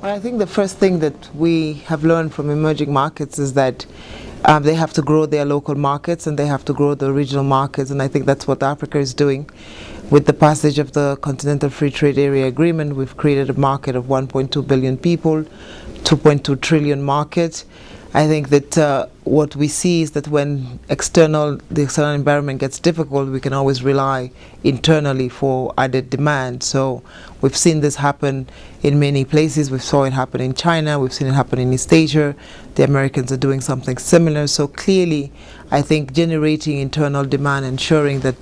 Well, I think the first thing that we have learned from emerging markets is that they have to grow their local markets and they have to grow the regional markets, and I think that's what Africa is doing. With the passage of the Continental Free Trade Area Agreement, we've created a market of 1.2 billion people, 2.2 trillion market. I think that what we see is that when the external environment gets difficult, we can always rely internally for added demand. So we've seen this happen in many places. We saw it happen in China. We've seen it happen in East Asia. The Americans are doing something similar. So clearly, I think generating internal demand, ensuring that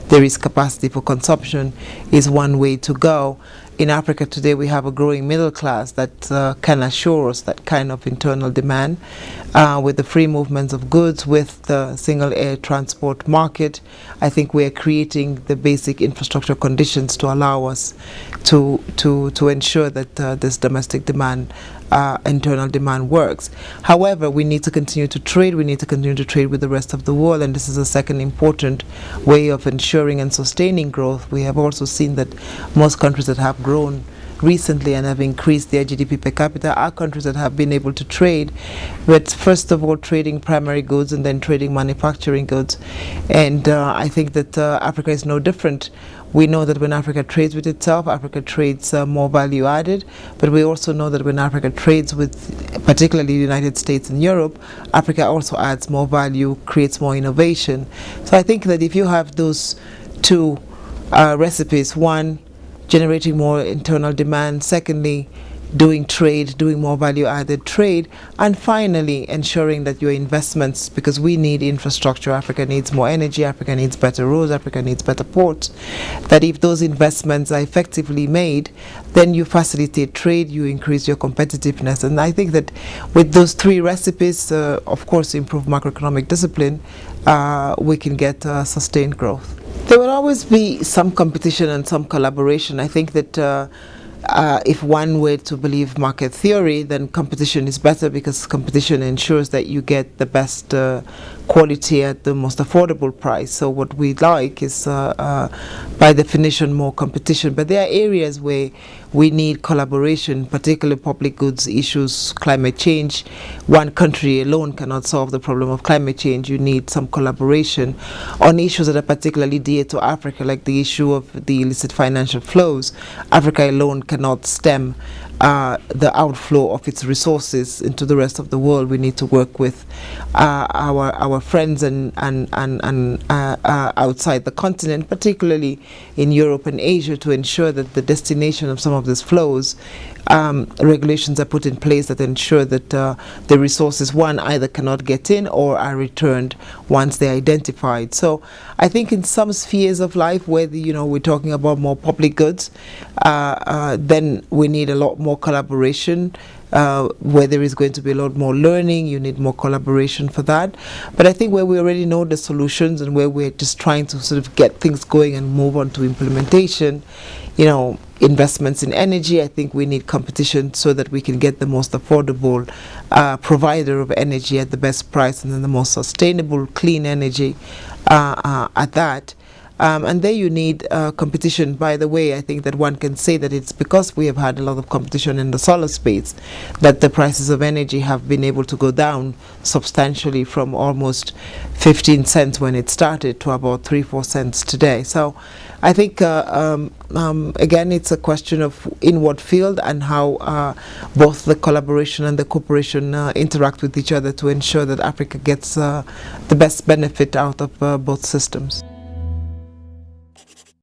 there is capacity for consumption is one way to go. In Africa today, we have a growing middle class that can assure us that kind of internal demand. With the free movements of goods, with the single air transport market, I think we are creating the basic infrastructure conditions to allow us to ensure that this domestic demand, internal demand works. However, we need to continue to trade. We need to continue to trade with the rest of the world, and this is a second important way of ensuring and sustaining growth. We have also seen that most countries that have grown recently and have increased their GDP per capita are countries that have been able to trade, but first of all trading primary goods and then trading manufacturing goods. And I think that Africa is no different. We know that when Africa trades with itself, Africa trades more value added, but we also know that when Africa trades with particularly the United States and Europe, Africa also adds more value, creates more innovation. So I think that if you have those two recipes, one, generating more internal demand, secondly, doing trade, doing more value-added trade, and finally ensuring that your investments, because we need infrastructure, Africa needs more energy, Africa needs better roads, Africa needs better ports, that if those investments are effectively made, then you facilitate trade, you increase your competitiveness. And I think that with those three recipes, of course, improve macroeconomic discipline, we can get sustained growth. There will always be some competition and some collaboration. I think that if one were to believe market theory, then competition is better because competition ensures that you get the best quality at the most affordable price. So what we like is by definition more competition, but there are areas where we need collaboration, particularly public goods issues, climate change. One country alone cannot solve the problem of climate change. You need some collaboration on issues that are particularly dear to Africa, like the issue of the illicit financial flows. Africa alone cannot stem the outflow of its resources into the rest of the world. We need to work with our friends and outside the continent, particularly in Europe and Asia, to ensure that the destination of some of these flows, regulations are put in place that ensure that the resources, one, either cannot get in or are returned once they're identified. So I think in some spheres of life where we're talking about more public goods, then we need a lot more collaboration. Where there is going to be a lot more learning, you need more collaboration for that. But I think where we already know the solutions and where we're just trying to sort of get things going and move on to implementation, investments in energy, I think we need competition so that we can get the most affordable provider of energy at the best price, and then the most sustainable, clean energy at that. And there you need competition. By the way, I think that one can say that it's because we have had a lot of competition in the solar space that the prices of energy have been able to go down substantially from almost 15 cents when it started to about 3-4 cents today. So I think, again, it's a question of in what field and how both the collaboration and the cooperation interact with each other to ensure that Africa gets the best benefit out of both systems.